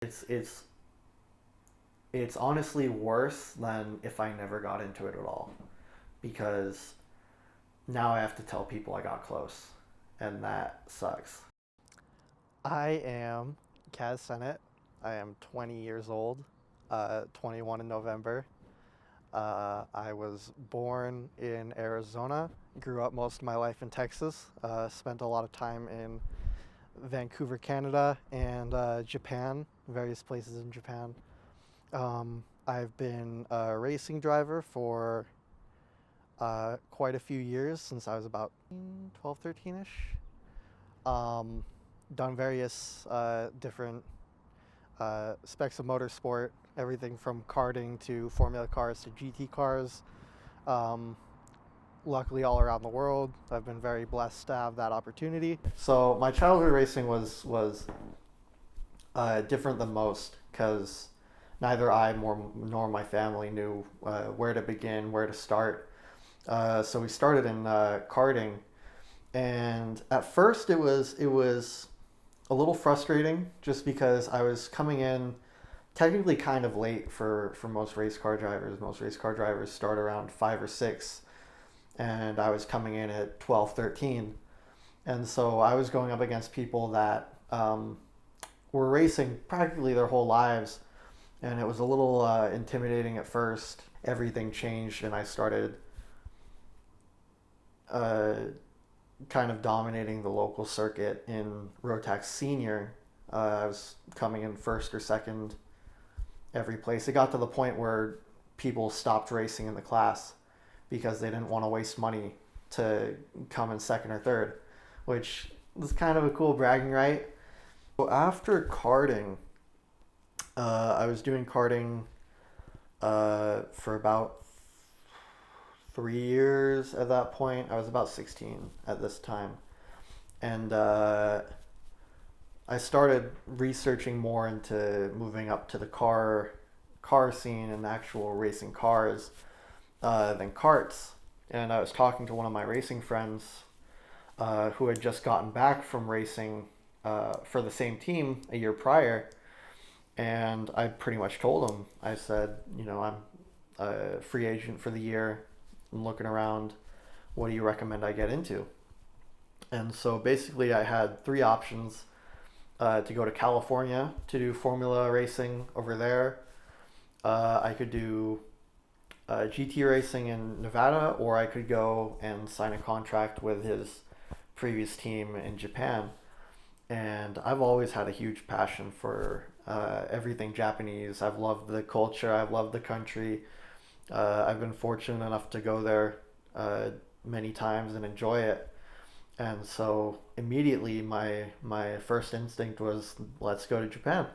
It's it's honestly worse than if I never got into it at all, because now I have to tell people I got close, and that sucks. I am Kaz Sennett. I am 20 years old, 21 in November. I was born in Arizona, grew up most of my life in Texas, spent a lot of time in Vancouver, Canada, and Japan, various places in Japan. I've been a racing driver for quite a few years since I was about 12, 13 ish. Um, Done various different specs of motorsport, everything from karting to Formula cars to GT cars. Um, Luckily, all around the world, I've been very blessed to have that opportunity. So my childhood racing was different than most because neither nor my family knew where to begin, where to start. So we started in karting, and at first it was a little frustrating just because I was coming in technically kind of late for most race car drivers. Most race car drivers start around 5 or 6, and I was coming in at 12, 13. And so I was going up against people that were racing practically their whole lives, and it was a little intimidating at first. Everything changed, and I started uh, kind of dominating the local circuit in Rotax Senior. I was coming in first or second every place. It got to the point where people stopped racing in the class because they didn't want to waste money to come in second or third, which was kind of a cool bragging right. So after karting, I was doing karting for about 3 years at that point. I was about 16 at this time. And I started researching more into moving up to the car scene and actual racing cars than karts. And I was talking to one of my racing friends who had just gotten back from racing for the same team a year prior, and I pretty much told him. I said, I'm a free agent for the year. I'm looking around. What do you recommend I get into? And so basically, I had three options to go to California to do Formula racing over there. I could do GT racing in Nevada, or I could go and sign a contract with his previous team in Japan. And I've always had a huge passion for everything Japanese. I've loved the culture, I've loved the country. I've been fortunate enough to go there many times and enjoy it. And so immediately my first instinct was, let's go to Japan.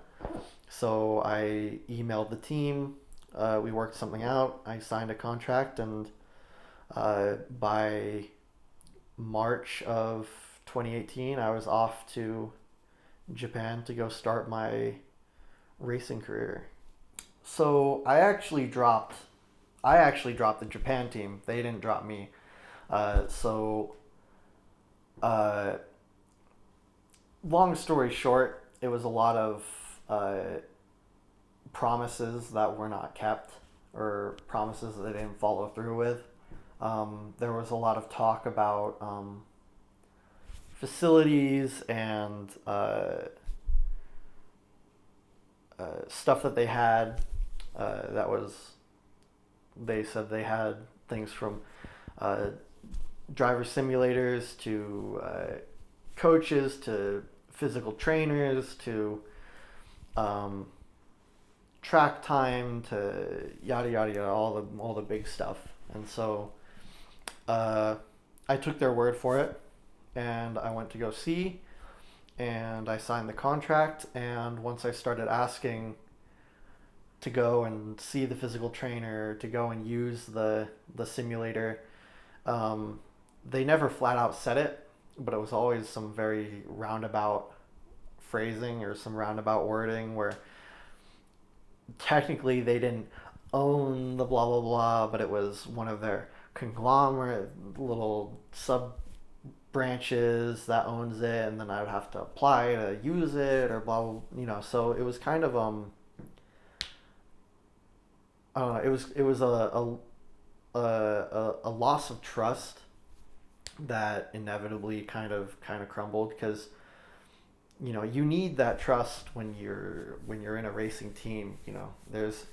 So I emailed the team. We worked something out. I signed a contract, and by March of 2018, I was off to Japan to go start my racing career. So I actually dropped the Japan team. They didn't drop me. So uh, long story short, it was a lot of uh, promises that were not kept, or promises that they didn't follow through with. There was a lot of talk about facilities and stuff that they had. That was They said they had things from uh, driver simulators to coaches to physical trainers to um, track time to yada yada yada, all the big stuff. And so uh, I took their word for it, and I went to go see, and I signed the contract. And once I started asking to go and see the physical trainer, to go and use the simulator, um, they never flat out said it, but it was always some very roundabout phrasing or some roundabout wording where technically they didn't own the blah blah blah, but it was one of their conglomerate little sub branches that owns it, and then I would have to apply to use it or blah blah. So it was kind of I don't know. It was a loss of trust that inevitably kind of crumbled because you need that trust when you're in a racing team. There's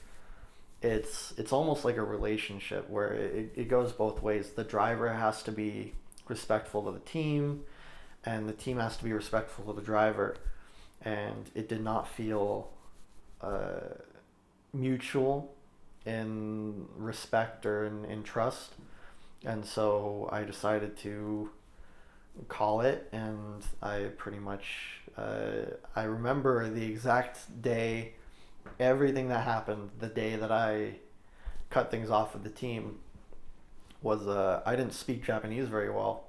it's almost like a relationship where it goes both ways. The driver has to be respectful of the team, and the team has to be respectful of the driver. And it did not feel mutual in respect or in trust. And so I decided to call it, and I pretty much I remember the exact day, everything that happened the day that I cut things off with the team was I didn't speak Japanese very well,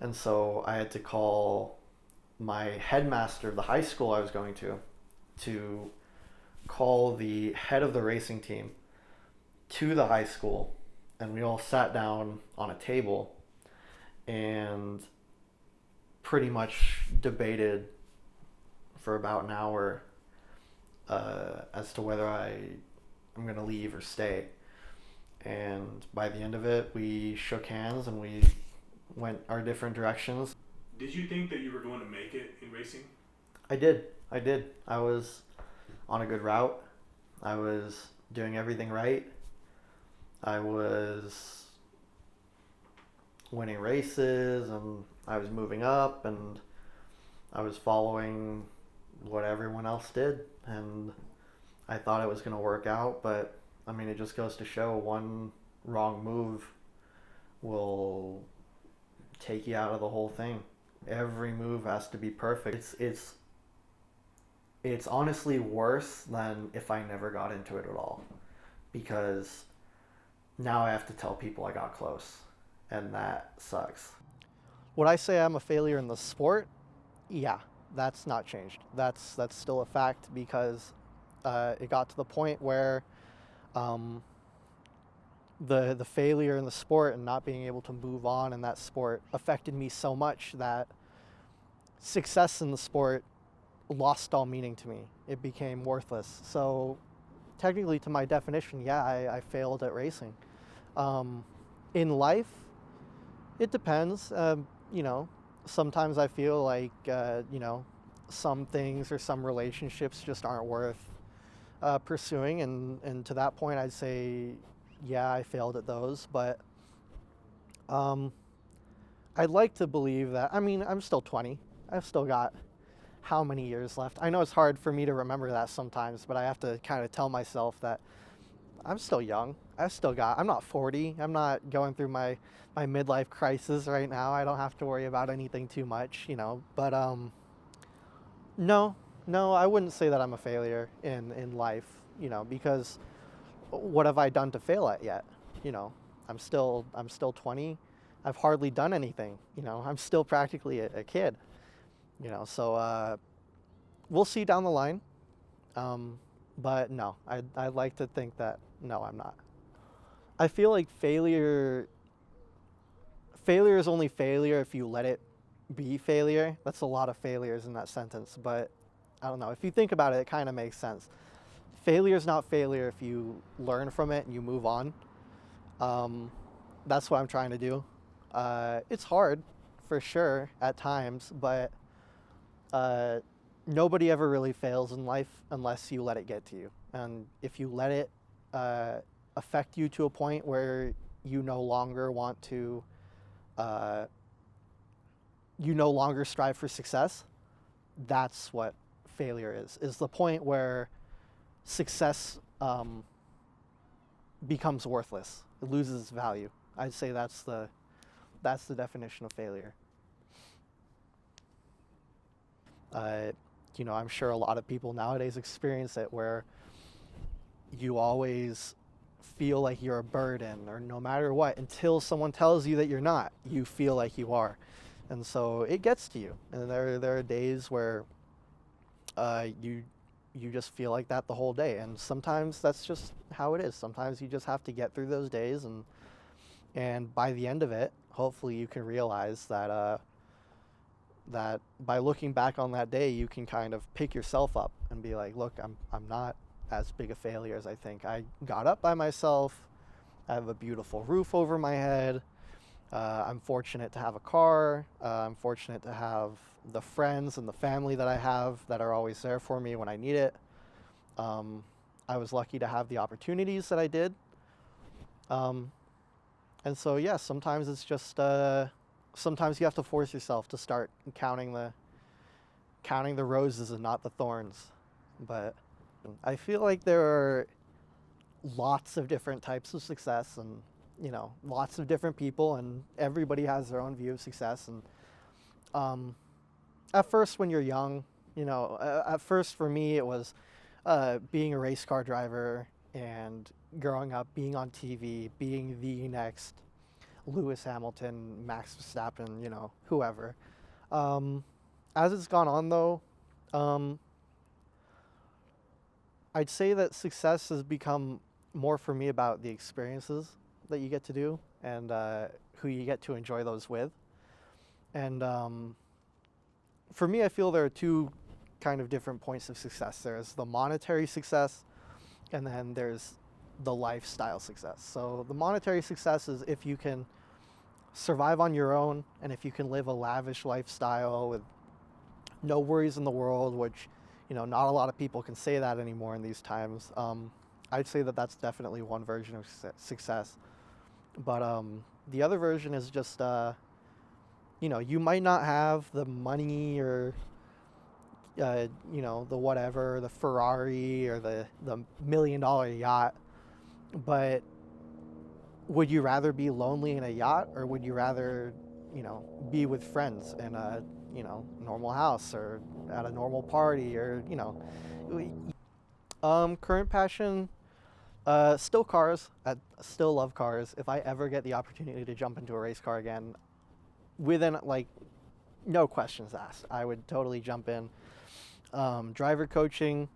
and so I had to call my headmaster of the high school I was going to call the head of the racing team to the high school, and we all sat down on a table and pretty much debated for about an hour as to whether I'm gonna leave or stay. And by the end of it, we shook hands and we went our different directions. Did you think that you were going to make it in racing? I did. I was on a good route. I was doing everything right. I was winning races, and I was moving up, and I was following what everyone else did, and I thought it was going to work out. But I mean, it just goes to show one wrong move will take you out of the whole thing. Every move has to be perfect. It's honestly worse than if I never got into it at all, because now I have to tell people I got close, and that sucks. Would I say I'm a failure in the sport? Yeah, that's not changed. That's still a fact because it got to the point where the failure in the sport and not being able to move on in that sport affected me so much that success in the sport lost all meaning to me. It became worthless. So technically, to my definition, yeah, I failed at racing. In life, it depends. Sometimes I feel like, some things or some relationships just aren't worth pursuing. And to that point, I'd say, yeah, I failed at those. But I'd like to believe that, I'm still 20. I've still got how many years left? I know it's hard for me to remember that sometimes, but I have to kind of tell myself that I'm still young. I'm not 40. I'm not going through my midlife crisis right now. I don't have to worry about anything too much, But no, I wouldn't say that I'm a failure in life, because what have I done to fail at yet? I'm still 20. I've hardly done anything, I'm still practically a kid, so we'll see down the line. But no, I'd like to think that no, I'm not. I feel like failure is only failure if you let it be failure. That's a lot of failures in that sentence, but I don't know. If you think about it, it kind of makes sense. Failure is not failure if you learn from it and you move on. That's what I'm trying to do. It's hard, for sure, at times, but nobody ever really fails in life unless you let it get to you. And if you let it affect you to a point where you no longer want to, you no longer strive for success, that's what failure is the point where success becomes worthless. It loses its value. I'd say that's the definition of failure. I'm sure a lot of people nowadays experience it where you always feel like you're a burden, or no matter what, until someone tells you that you're not, you feel like you are. And so it gets to you. And there are days where you just feel like that the whole day. And sometimes that's just how it is. Sometimes you just have to get through those days, and by the end of it, hopefully you can realize that that by looking back on that day, you can kind of pick yourself up and be like, look, I'm not as big a failure as I think. I got up by myself. I have a beautiful roof over my head. I'm fortunate to have a car. I'm fortunate to have the friends and the family that I have that are always there for me when I need it. I was lucky to have the opportunities that I did. And so, yeah, sometimes it's just, sometimes you have to force yourself to start counting the roses and not the thorns. But I feel like there are lots of different types of success, and lots of different people, and everybody has their own view of success. And at first, when you're young, at first for me it was being a race car driver and growing up being on TV, being the next Lewis Hamilton, Max Verstappen, whoever. As it's gone on, though, I'd say that success has become more for me about the experiences that you get to do and who you get to enjoy those with. And for me, I feel there are two kind of different points of success. There's the monetary success, and then there's the lifestyle success. So the monetary success is if you can survive on your own, and if you can live a lavish lifestyle with no worries in the world, which not a lot of people can say that anymore in these times. I'd say that that's definitely one version of success. But the other version is just you might not have the money or the whatever, the Ferrari or the $1 million yacht, but would you rather be lonely in a yacht, or would you rather be with friends in a normal house or at a normal party, or current passion, still cars. I still love cars. If I ever get the opportunity to jump into a race car again, within no questions asked, I would totally jump in. Driver coaching,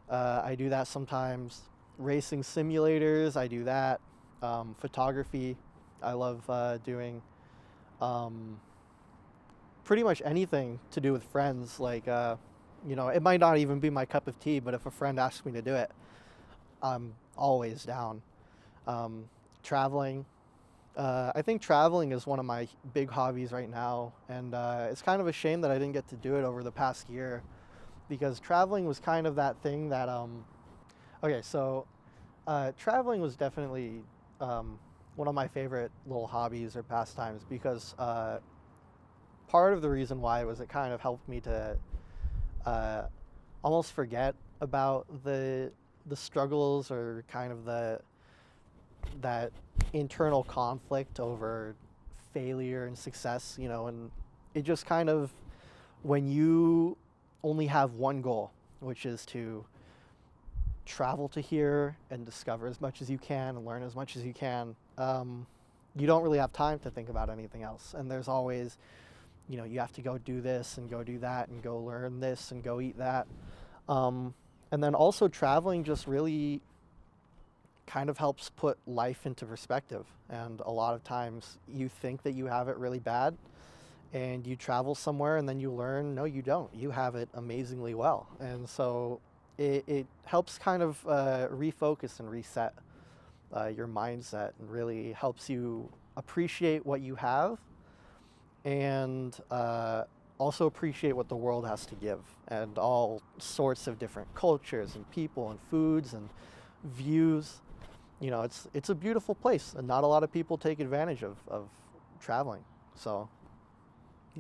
I do that sometimes. Racing simulators, I do that. Photography, I love doing. Pretty much anything to do with friends. It might not even be my cup of tea, but if a friend asks me to do it, I'm always down. Traveling. I think traveling is one of my big hobbies right now, and it's kind of a shame that I didn't get to do it over the past year, because traveling was kind of that thing that traveling was definitely one of my favorite little hobbies or pastimes, because part of the reason why was it kind of helped me to almost forget about the struggles, or kind of that internal conflict over failure and success, and it just kind of, when you only have one goal, which is to travel to here and discover as much as you can and learn as much as you can, you don't really have time to think about anything else. And there's always, you have to go do this and go do that and go learn this and go eat that. And then also traveling just really kind of helps put life into perspective. And a lot of times you think that you have it really bad, and you travel somewhere and then you learn, no, you don't. You have it amazingly well. And so it helps kind of refocus and reset your mindset, and really helps you appreciate what you have, and also appreciate what the world has to give, and all sorts of different cultures and people and foods and views. It's a beautiful place, and not a lot of people take advantage of traveling. So